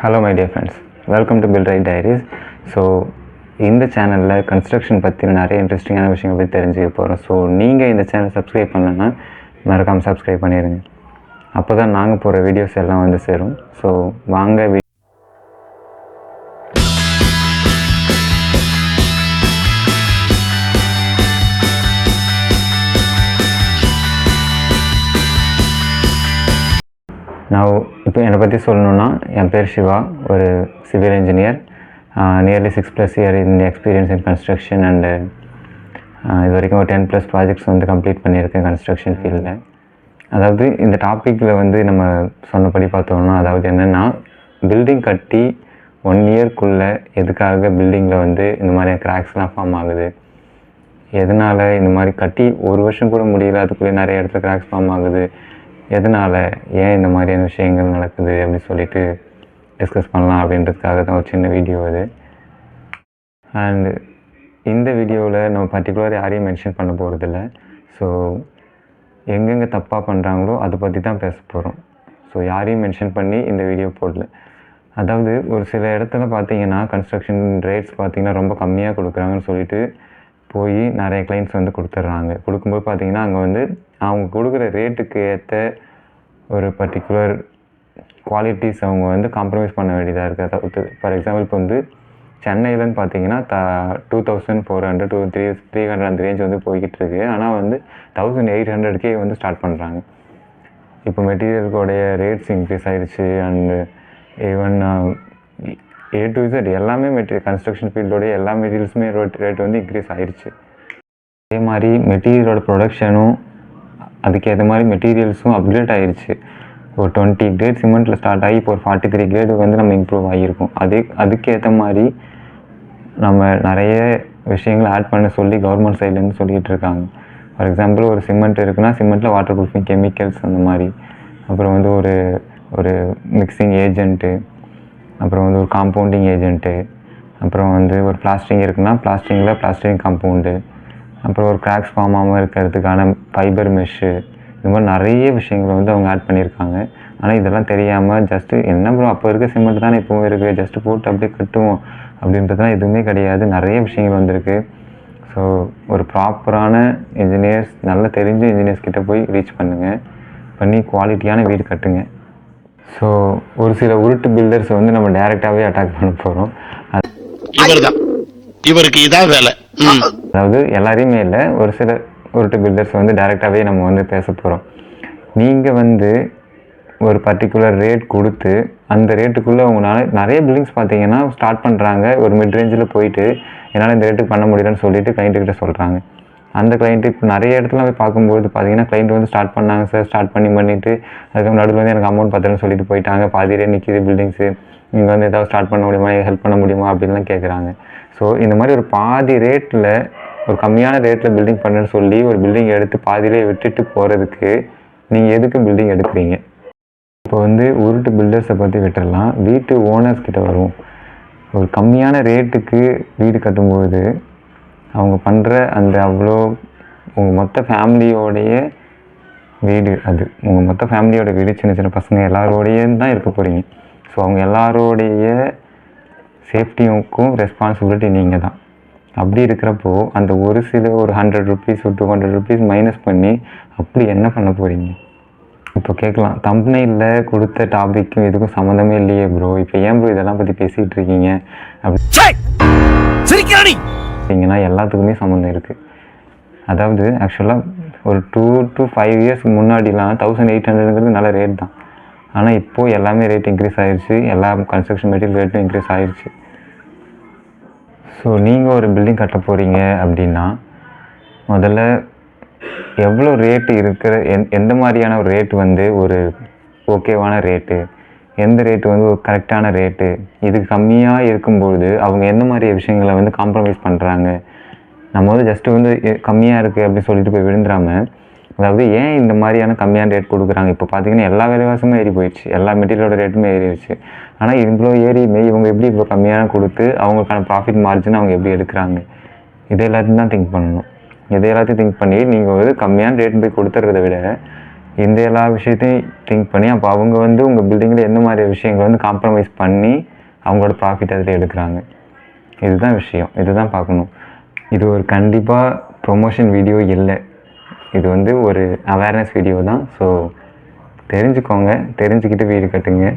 Hello my dear friends, welcome to Build Right Diaries. So இந்த சேனலில் construction பற்றின நிறைய இன்ட்ரெஸ்டிங்கான விஷயங்கள் பற்றி தெரிஞ்சுக்க போகிறோம். ஸோ நீங்கள் இந்த சேனல் சப்ஸ்கிரைப் பண்ணலன்னா மறக்காமல் சப்ஸ்கிரைப் பண்ணிடுங்க. அப்போ தான் நாங்கள் போகிற வீடியோஸ் எல்லாம் வந்து சேரும். ஸோ வாங்க நான் இப்போ என்னை பற்றி சொல்லணுன்னா, என் பேர் சிவா, ஒரு civil engineer, nearly 6+ year in experience in construction and இது வரைக்கும் ஒரு 10+ ப்ராஜெக்ட்ஸ் வந்து கம்ப்ளீட் பண்ணியிருக்கேன் கன்ஸ்ட்ரக்ஷன் ஃபீல்டில். அதாவது இந்த டாப்பிக்கில் வந்து நம்ம சொன்னபடி பார்த்தோம்னா, அதாவது என்னென்னா, பில்டிங் கட்டி 1 இயர்க்குள்ளே எதுக்காக பில்டிங்கில் வந்து இந்த மாதிரி கிராக்ஸ்லாம் ஃபார்ம் ஆகுது, எதனால் இந்த மாதிரி கட்டி 1 வருஷம் கூட முடியல அதுக்குள்ளே நிறைய இடத்துல கிராக்ஸ் ஃபார்ம் ஆகுது, எதனால், ஏன் இந்த மாதிரியான விஷயங்கள் நடக்குது அப்படின்னு சொல்லிட்டு டிஸ்கஸ் பண்ணலாம் அப்படின்றதுக்காக தான் ஒரு சின்ன வீடியோ அது. அண்டு இந்த வீடியோவில் நம்ம பர்டிகுலர் யாரையும் மென்ஷன் பண்ண போகிறதில்ல. ஸோ எங்கெங்கே தப்பாக பண்ணுறாங்களோ அதை பற்றி தான் பேச போகிறோம். ஸோ யாரையும் மென்ஷன் பண்ணி இந்த வீடியோ போடல. அதாவது ஒரு சில இடத்துல பார்த்தீங்கன்னா கன்ஸ்ட்ரக்ஷன் ரேட்ஸ் பார்த்திங்கன்னா ரொம்ப கம்மியாக கொடுக்குறாங்கன்னு சொல்லிட்டு போய் நிறைய கிளைண்ட்ஸ் வந்து கொடுத்துட்றாங்க. கொடுக்கும்போது பார்த்திங்கன்னா அங்கே வந்து அவங்க கொடுக்குற ரேட்டுக்கு ஏற்ற ஒரு பர்டிகுலர் குவாலிட்டிஸ் அவங்க வந்து காம்ப்ரமைஸ் பண்ண வேண்டியதாக இருக்குது. அதாவது ஃபார் எக்ஸாம்பிள் இப்போ வந்து சென்னையிலன்னு பார்த்தீங்கன்னா 2400 to 300 அந்த ரேஞ்ச் வந்து போய்கிட்டு இருக்குது. ஆனால் வந்து 1800 வந்து ஸ்டார்ட் பண்ணுறாங்க. இப்போ மெட்டீரியலுடைய ரேட்ஸ் இன்க்ரீஸ் ஆகிடுச்சு. And even A to Z எல்லாமே கன்ஸ்ட்ரக்ஷன் ஃபீல்டோடைய எல்லா மெட்டீரியல்ஸுமே ரேட் வந்து இன்க்ரீஸ் ஆகிடுச்சு. அதே மாதிரி மெட்டீரியலோட ப்ரொடக்ஷனும் அதுக்கேற்ற மாதிரி மெட்டீரியல்ஸும் அப்கிரேட் ஆகிடுச்சு. ஒரு 20 கிரேட் சிமெண்ட்டில் ஸ்டார்ட் ஆகி இப்போ ஒரு 43 கிரேடு வந்து நம்ம இம்ப்ரூவ் ஆகியிருக்கோம். அதுக்கேற்ற மாதிரி நம்ம நிறைய விஷயங்கள் ஆட் பண்ண சொல்லி கவர்மெண்ட் சைட்லேருந்து சொல்லிகிட்டு இருக்காங்க. ஃபார் எக்ஸாம்பிள் ஒரு சிமெண்ட் இருக்குன்னா சிமெண்ட்டில் வாட்டர் ப்ரூஃபிங் கெமிக்கல்ஸ் அந்த மாதிரி, அப்புறம் வந்து ஒரு மிக்சிங் ஏஜென்ட்டு, அப்புறம் வந்து ஒரு காம்பவுண்டிங் ஏஜென்ட்டு, அப்புறம் வந்து ஒரு பிளாஸ்டிங் இருக்குன்னா பிளாஸ்டிங் காம்பவுண்டு, அப்புறம் ஒரு கிராக்ஸ் ஃபார்ம் ஆகாமல் இருக்கிறதுக்கான ஃபைபர் மெஷ்ஷு, இந்த மாதிரி நிறைய விஷயங்களை வந்து அவங்க ஆட் பண்ணியிருக்காங்க. ஆனால் இதெல்லாம் தெரியாமல் ஜஸ்ட்டு என்ன ப்ரோ அப்போ இருக்க சிமெண்ட் தானே இப்போவும் இருக்குது, ஜஸ்ட்டு போட்டு அப்படியே கட்டுவோம் அப்படின்றதுலாம் எதுவுமே கிடையாது. நிறைய விஷயங்கள் வந்திருக்கு. ஸோ ஒரு ப்ராப்பரான இன்ஜினியர்ஸ், நல்ல தெரிஞ்ச இன்ஜினியர்ஸ் கிட்டே போய் ரீச் பண்ணி குவாலிட்டியான வீடு கட்டுங்க. ஸோ ஒரு சில உருட்டு பில்டர்ஸ் வந்து நம்ம டைரெக்டாகவே அட்டாக் பண்ண போகிறோம். இவருக்கு இதான் வேலை. அதாவது எல்லாரையுமே இல்லை, ஒரு சில உருட்டு பில்டர்ஸ் வந்து டைரெக்டாகவே நம்ம வந்து பேச போகிறோம். நீங்கள் வந்து ஒரு பர்டிகுலர் ரேட் கொடுத்து அந்த ரேட்டுக்குள்ளே உங்களால் நிறைய பில்டிங்ஸ் பார்த்தீங்கன்னா ஸ்டார்ட் பண்ணுறாங்க. ஒரு மிட் ரேஞ்சில் போயிட்டு என்னால் இந்த ரேட்டுக்கு பண்ண முடியலன்னு சொல்லிட்டு கிளைண்ட்டுக்கிட்ட சொல்கிறாங்க. அந்த கிளைண்ட்டு இப்போ நிறைய இடத்துல போய் பார்க்கும்போது பார்த்தீங்கன்னா கிளைண்ட் வந்து ஸ்டார்ட் பண்ணாங்க சார், ஸ்டார்ட் பண்ணிவிட்டு அதுக்கு நடுவில் வந்து எனக்கு அமௌண்ட் பத்தலன்னு சொல்லிட்டு போயிட்டாங்க, பாதியிலே நிற்கிது பில்டிங்ஸு, நீங்கள் வந்து ஏதாவது ஸ்டார்ட் பண்ண முடியுமா, ஹெல்ப் பண்ண முடியுமா அப்படின்லாம் கேட்குறாங்க. ஸோ இந்த மாதிரி ஒரு பாதி ரேட்டில், ஒரு கம்மியான ரேட்டில் பில்டிங் பண்ணுன்னு சொல்லி ஒரு பில்டிங் எடுத்து பாதியிலே விட்டுட்டு போகிறதுக்கு நீங்கள் எதுக்கு பில்டிங் எடுக்கிறீங்க? இப்போ வந்து உருட்டு பில்டர்ஸை பற்றி விட்டுடலாம், வீட்டு ஓனர்ஸ் கிட்ட வருவோம். ஒரு கம்மியான ரேட்டுக்கு வீடு கட்டும்போது அவங்க பண்ணுற அந்த அவ்வளோ உங்கள் மொத்த ஃபேமிலியோடைய வீடு, அது உங்கள் மொத்த ஃபேமிலியோட வீடு, சின்ன சின்ன பசங்க எல்லாரோடையும் தான் இருக்க போகிறீங்க. ஸோ அவங்க எல்லாரோடைய சேஃப்டியுக்கும் ரெஸ்பான்சிபிலிட்டி நீங்கள் தான். அப்படி இருக்கிறப்போ அந்த ஒரு 100 rupees ஒரு 200 rupees மைனஸ் பண்ணி அப்படி என்ன பண்ண போகிறீங்க? இப்போ கேட்கலாம், தம்ப்நெயிலில் கொடுத்த டாபிக்கும் இதுக்கும் சம்மந்தமே இல்லையே ப்ரோ, இப்போ ஏன் ப்ரோ இதெல்லாம் பற்றி பேசிகிட்டு இருக்கீங்க அப்படிங்கன்னா எல்லாத்துக்குமே சம்மந்தம் இருக்குது. அதாவது ஆக்சுவலாக ஒரு 2 to 5 years முன்னாடிலாம் 1800ங்கிறது நல்ல ரேட் தான். ஆனால் இப்போது எல்லாமே ரேட் இன்க்ரீஸ் ஆகிடுச்சு, எல்லா கன்ஸ்ட்ரக்ஷன் மெட்டீரியல் ரேட்டும் இன்க்ரீஸ் ஆகிடுச்சு. ஸோ நீங்கள் ஒரு பில்டிங் கட்ட போகிறீங்க அப்படின்னா முதல்ல எவ்வளோ ரேட்டு இருக்கிற எந்த மாதிரியான ஒரு ரேட்டு வந்து ஒரு ஓகேவான ரேட்டு, எந்த ரேட்டு வந்து ஒரு கரெக்டான ரேட்டு, இதுக்கு கம்மியாக இருக்கும்பொழுது அவங்க எந்த மாதிரி விஷயங்களை வந்து காம்ப்ரமைஸ் பண்ணுறாங்க. நம்ம வந்து ஜஸ்ட்டு வந்து கம்மியாக இருக்குது அப்படின்னு சொல்லிட்டு போய் விழுந்துடாமல், அதாவது ஏன் இந்த மாதிரியான கம்மியான ரேட் கொடுக்குறாங்க. இப்போ பார்த்தீங்கன்னா எல்லா விலைவாசமும் ஏறி போயிடுச்சு, எல்லா மெட்டீரியலோட ரேட்டுமே ஏறிடுச்சு. ஆனால் இவ்வளோ ஏறியுமே இவங்க எப்படி இவ்வளோ கம்மியான கொடுத்து அவங்களுக்கான ப்ராஃபிட் மார்ஜின் அவங்க எப்படி எடுக்கிறாங்க, இதை எல்லாத்தையும் தான் திங்க் பண்ணணும். இதை எல்லாத்தையும் திங்க் பண்ணி நீங்கள் ஒரு கம்மியான ரேட் போய் கொடுத்துறத விட இந்த எல்லா விஷயத்தையும் திங்க் பண்ணி அப்போ அவங்க வந்து உங்கள் பில்டிங்கில் எந்த மாதிரி விஷயங்களை வந்து காம்ப்ரமைஸ் பண்ணி அவங்களோட ப்ராஃபிட் அதில் எடுக்கிறாங்க. இதுதான் விஷயம், இதுதான் பார்க்கணும். இது ஒரு கண்டிப்பாக ப்ரொமோஷன் வீடியோ இல்லை, இது வந்து ஒரு அவேர்னஸ் வீடியோ தான். ஸோ தெரிஞ்சுக்கோங்க, தெரிஞ்சுக்கிட்டு வீடு கட்டுங்க.